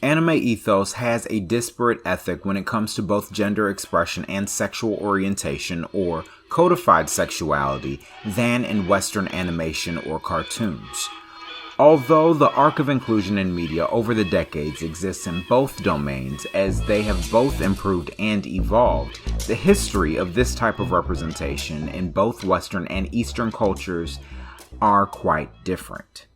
Anime ethos has a disparate ethic when it comes to both gender expression and sexual orientation or codified sexuality than in Western animation or cartoons. Although the arc of inclusion in media over the decades exists in both domains as they have both improved and evolved, the history of this type of representation in both Western and Eastern cultures are quite different.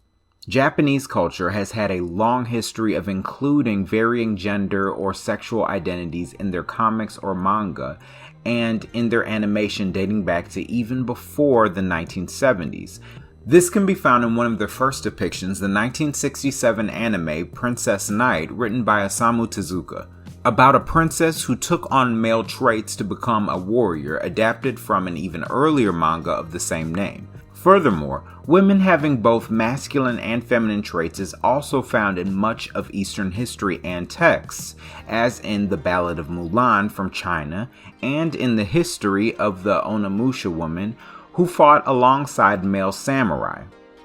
Japanese culture has had a long history of including varying gender or sexual identities in their comics or manga, and in their animation dating back to even before the 1970s. This can be found in one of their first depictions, the 1967 anime Princess Knight, written by Osamu Tezuka, about a princess who took on male traits to become a warrior, adapted from an even earlier manga of the same name. Furthermore, women having both masculine and feminine traits is also found in much of Eastern history and texts, as in the Ballad of Mulan from China, and in the history of the Onimusha woman who fought alongside male samurai.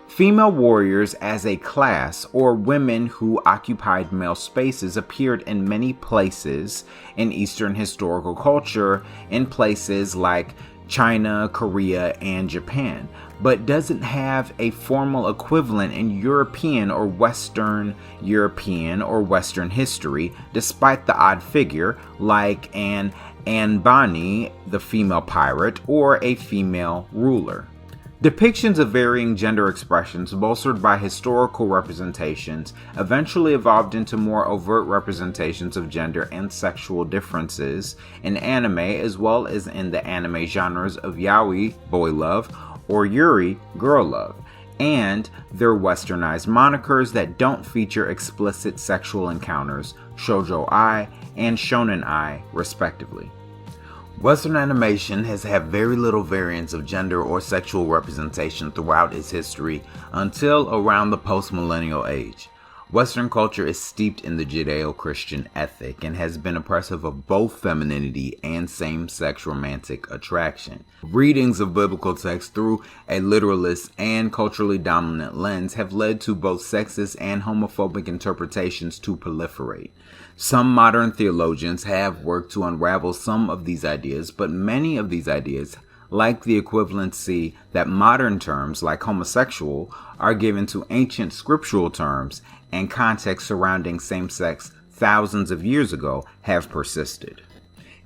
Female warriors as a class, or women who occupied male spaces, appeared in many places in Eastern historical culture, in places like China, Korea, and Japan, but doesn't have a formal equivalent in European or Western European or Western history, despite the odd figure like an Anbani, the female pirate, or a female ruler. Depictions of varying gender expressions, bolstered by historical representations, eventually evolved into more overt representations of gender and sexual differences in anime, as well as in the anime genres of yaoi, boy love, or yuri, girl love, and their westernized monikers that don't feature explicit sexual encounters, shoujo-ai and shonen-ai, respectively. Western animation has had very little variance of gender or sexual representation throughout its history until around the post-millennial age. Western culture is steeped in the Judeo-Christian ethic and has been oppressive of both femininity and same-sex romantic attraction. Readings of biblical texts through a literalist and culturally dominant lens have led to both sexist and homophobic interpretations to proliferate. Some modern theologians have worked to unravel some of these ideas, but many of these ideas, like the equivalency that modern terms like homosexual are given to ancient scriptural terms and context surrounding same-sex thousands of years ago, have persisted.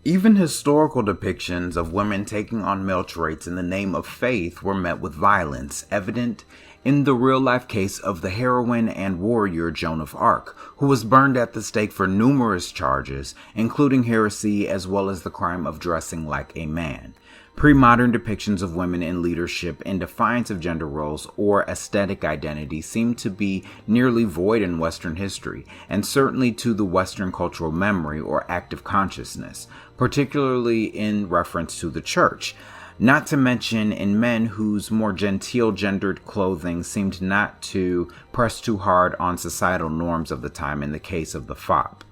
Even historical depictions of women taking on male traits in the name of faith were met with violence, evident in the real-life case of the heroine and warrior Joan of Arc, who was burned at the stake for numerous charges, including heresy as well as the crime of dressing like a man. Pre-modern depictions of women in leadership in defiance of gender roles or aesthetic identity seem to be nearly void in Western history, and certainly to the Western cultural memory or active consciousness, particularly in reference to the church. Not to mention in men whose more genteel gendered clothing seemed not to press too hard on societal norms of the time in the case of the fop.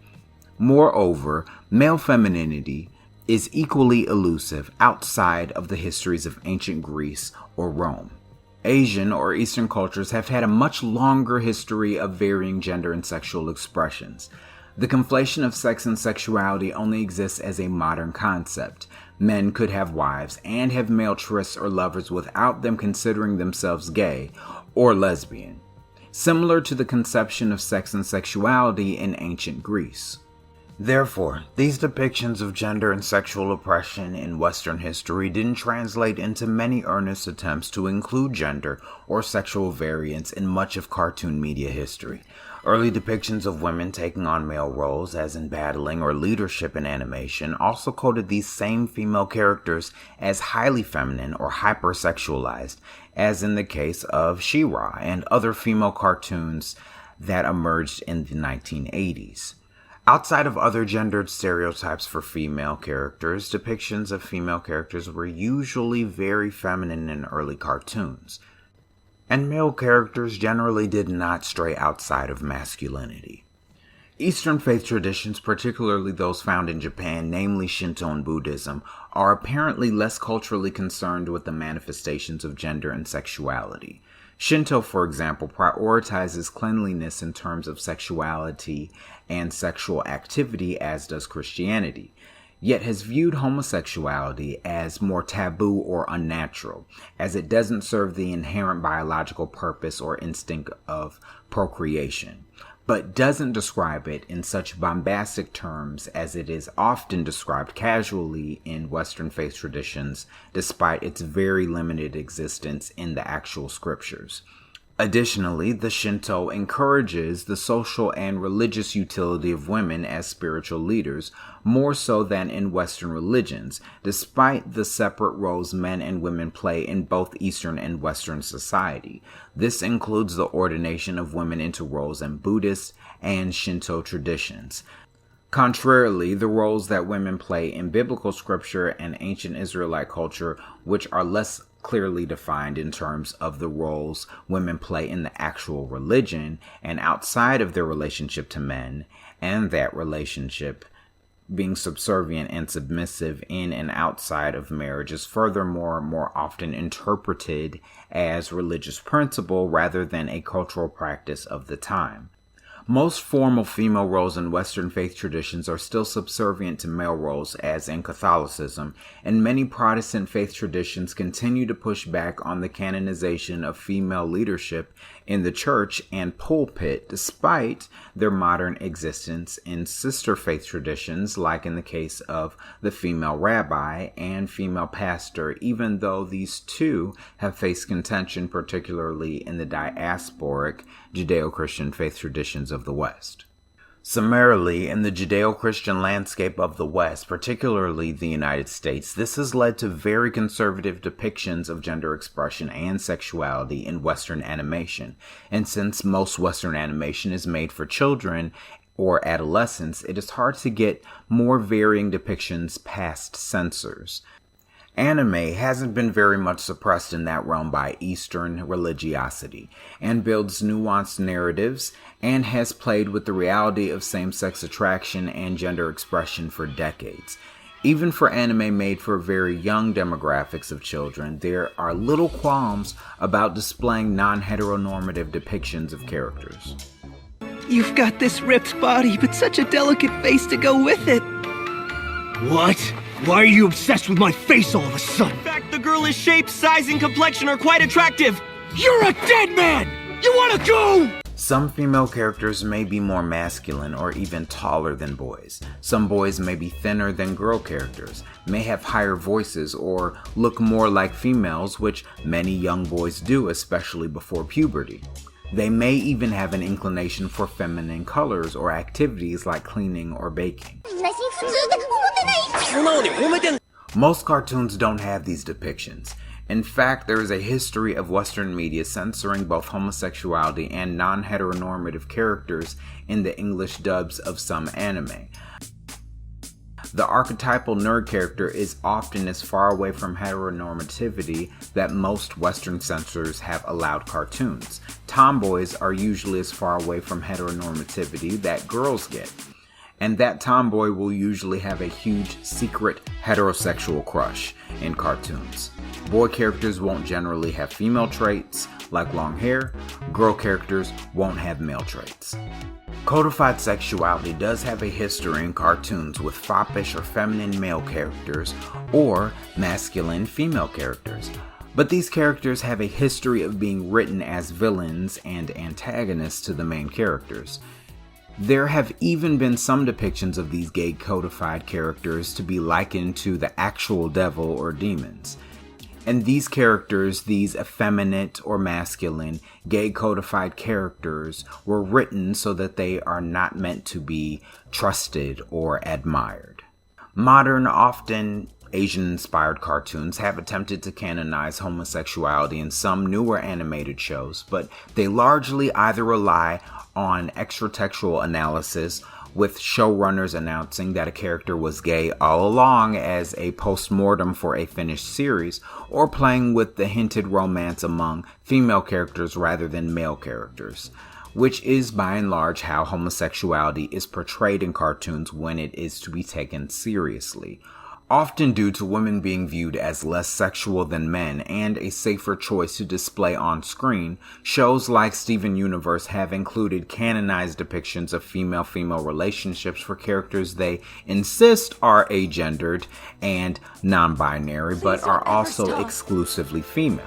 Moreover, male femininity is equally elusive outside of the histories of ancient Greece or Rome. Asian or Eastern cultures have had a much longer history of varying gender and sexual expressions. The conflation of sex and sexuality only exists as a modern concept. Men could have wives and have male trysts or lovers without them considering themselves gay or lesbian, similar to the conception of sex and sexuality in ancient Greece. Therefore, these depictions of gender and sexual oppression in Western history didn't translate into many earnest attempts to include gender or sexual variance in much of cartoon media history. Early depictions of women taking on male roles, as in battling or leadership in animation, also coded these same female characters as highly feminine or hypersexualized, as in the case of She-Ra and other female cartoons that emerged in the 1980s. Outside of other gendered stereotypes for female characters, depictions of female characters were usually very feminine in early cartoons, and male characters generally did not stray outside of masculinity. Eastern faith traditions, particularly those found in Japan, namely Shinto and Buddhism, are apparently less culturally concerned with the manifestations of gender and sexuality. Shinto, for example, prioritizes cleanliness in terms of sexuality and sexual activity, as does Christianity, yet has viewed homosexuality as more taboo or unnatural, as it doesn't serve the inherent biological purpose or instinct of procreation, but doesn't describe it in such bombastic terms as it is often described casually in Western faith traditions, despite its very limited existence in the actual scriptures. Additionally, the Shinto encourages the social and religious utility of women as spiritual leaders, more so than in Western religions, despite the separate roles men and women play in both Eastern and Western society. This includes the ordination of women into roles in Buddhist and Shinto traditions. Contrarily, the roles that women play in biblical scripture and ancient Israelite culture, which are less clearly defined in terms of the roles women play in the actual religion and outside of their relationship to men, and that relationship being subservient and submissive in and outside of marriage, is furthermore more often interpreted as religious principle rather than a cultural practice of the time. Most formal female roles in Western faith traditions are still subservient to male roles, as in Catholicism, and many Protestant faith traditions continue to push back on the canonization of female leadership in the church and pulpit, despite their modern existence in sister faith traditions, like in the case of the female rabbi and female pastor, even though these two have faced contention, particularly in the diasporic Judeo-Christian faith traditions of the West. Summarily, in the Judeo-Christian landscape of the West, particularly the United States, this has led to very conservative depictions of gender expression and sexuality in Western animation. And since most Western animation is made for children or adolescents, it is hard to get more varying depictions past censors. Anime hasn't been very much suppressed in that realm by Eastern religiosity, and builds nuanced narratives, and has played with the reality of same-sex attraction and gender expression for decades. Even for anime made for very young demographics of children, there are little qualms about displaying non-heteronormative depictions of characters. You've got this ripped body, but such a delicate face to go with it. What? Why are you obsessed with my face all of a sudden? In fact, the girl's shape, size, and complexion are quite attractive. You're a dead man! You wanna go? Some female characters may be more masculine or even taller than boys. Some boys may be thinner than girl characters, may have higher voices, or look more like females, which many young boys do, especially before puberty. They may even have an inclination for feminine colors or activities like cleaning or baking. Most cartoons don't have these depictions. In fact, there is a history of Western media censoring both homosexuality and non-heteronormative characters in the English dubs of some anime. The archetypal nerd character is often as far away from heteronormativity that most Western censors have allowed cartoons. Tomboys are usually as far away from heteronormativity that girls get. And that tomboy will usually have a huge secret heterosexual crush in cartoons. Boy characters won't generally have female traits, like long hair. Girl characters won't have male traits. Codified sexuality does have a history in cartoons with foppish or feminine male characters, or masculine female characters. But these characters have a history of being written as villains and antagonists to the main characters. There have even been some depictions of these gay codified characters to be likened to the actual devil or demons. And these characters, these effeminate or masculine, gay codified characters, were written so that they are not meant to be trusted or admired. Modern, often Asian-inspired cartoons have attempted to canonize homosexuality in some newer animated shows, but they largely either rely on extratextual analysis, with showrunners announcing that a character was gay all along as a post-mortem for a finished series, or playing with the hinted romance among female characters rather than male characters, which is by and large how homosexuality is portrayed in cartoons when it is to be taken seriously. often due to women being viewed as less sexual than men and a safer choice to display on screen. Shows like Steven Universe have included canonized depictions of female-female relationships for characters they insist are agendered and non-binary, but are also exclusively female.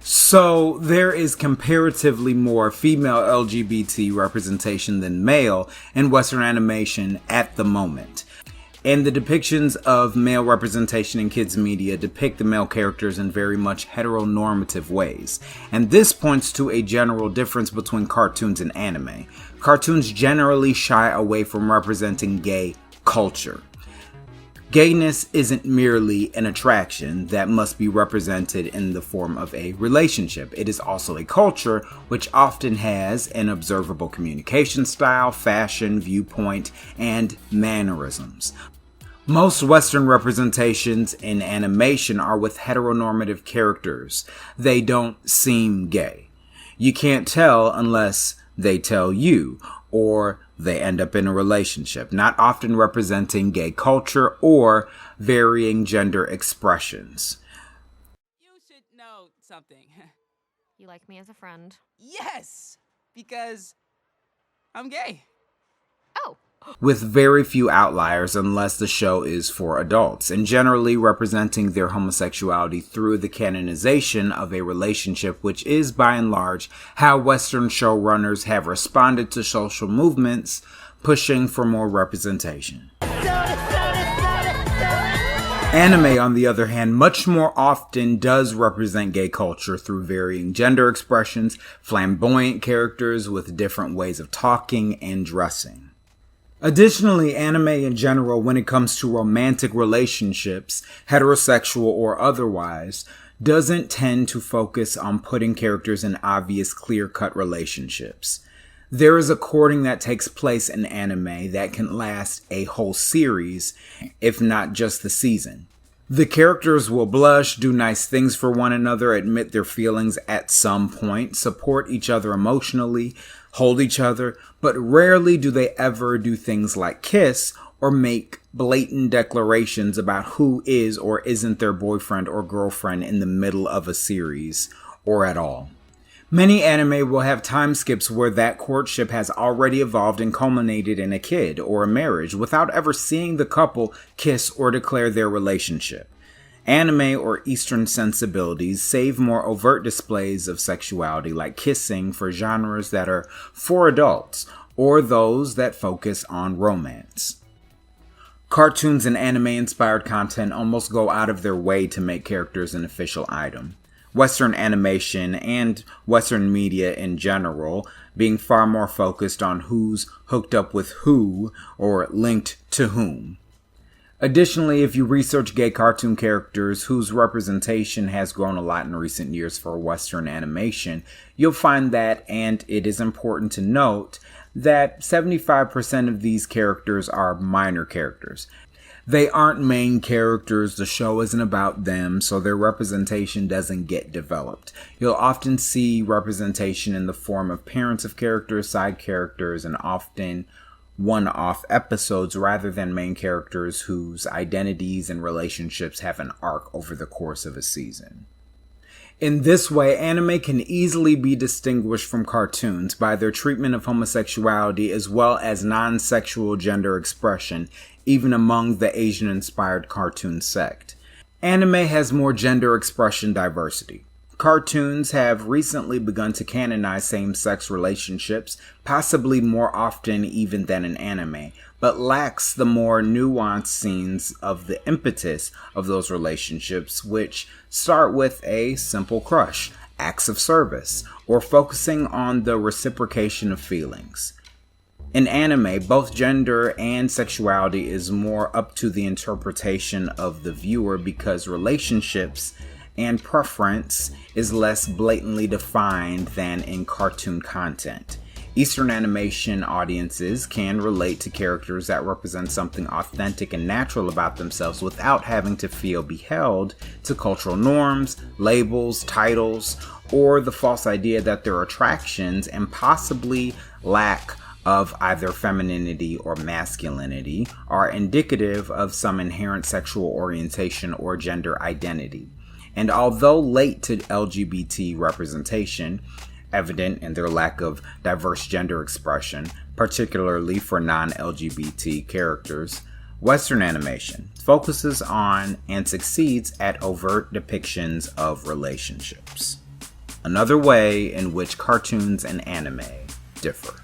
So there is comparatively more female LGBT representation than male in Western animation at the moment. And the depictions of male representation in kids' media depict the male characters in very much heteronormative ways. And this points to a general difference between cartoons and anime. Cartoons generally shy away from representing gay culture. Gayness isn't merely an attraction that must be represented in the form of a relationship. It is also a culture which often has an observable communication style, fashion, viewpoint, and mannerisms. Most Western representations in animation are with heteronormative characters. They don't seem gay. You can't tell unless they tell you, or they end up in a relationship, not often representing gay culture or varying gender expressions. You should know something. You like me as a friend? Yes, because I'm gay. Oh. With very few outliers unless the show is for adults, and generally representing their homosexuality through the canonization of a relationship, which is by and large how Western showrunners have responded to social movements pushing for more representation. Anime, on the other hand, much more often does represent gay culture through varying gender expressions, flamboyant characters with different ways of talking and dressing. Additionally, anime in general, when it comes to romantic relationships, heterosexual or otherwise, doesn't tend to focus on putting characters in obvious, clear-cut relationships. There is a courting that takes place in anime that can last a whole series, if not just the season. The characters will blush, do nice things for one another, admit their feelings at some point, support each other emotionally, hold each other, but rarely do they ever do things like kiss or make blatant declarations about who is or isn't their boyfriend or girlfriend in the middle of a series, or at all. Many anime will have time skips where that courtship has already evolved and culminated in a kid or a marriage without ever seeing the couple kiss or declare their relationship. Anime or Eastern sensibilities save more overt displays of sexuality like kissing for genres that are for adults or those that focus on romance. Cartoons and anime-inspired content almost go out of their way to make characters an official item. Western animation and Western media in general being far more focused on who's hooked up with who or linked to whom. Additionally, if you research gay cartoon characters whose representation has grown a lot in recent years for Western animation, you'll find that, and it is important to note, that 75% of these characters are minor characters. They aren't main characters, the show isn't about them, so their representation doesn't get developed. You'll often see representation in the form of parents of characters, side characters, and often one-off episodes rather than main characters whose identities and relationships have an arc over the course of a season. In this way, anime can easily be distinguished from cartoons by their treatment of homosexuality as well as non-sexual gender expression, even among the Asian-inspired cartoon sect. Anime has more gender expression diversity. Cartoons have recently begun to canonize same-sex relationships, possibly more often even than an anime, but lacks the more nuanced scenes of the impetus of those relationships, which start with a simple crush, acts of service, or focusing on the reciprocation of feelings. In anime, both gender and sexuality is more up to the interpretation of the viewer because relationships and preference is less blatantly defined than in cartoon content. Eastern animation audiences can relate to characters that represent something authentic and natural about themselves without having to feel beheld to cultural norms, labels, titles, or the false idea that their attractions and possibly lack of either femininity or masculinity are indicative of some inherent sexual orientation or gender identity. And although late to LGBT representation, evident in their lack of diverse gender expression, particularly for non-LGBT characters, Western animation focuses on and succeeds at overt depictions of relationships. Another way in which cartoons and anime differ.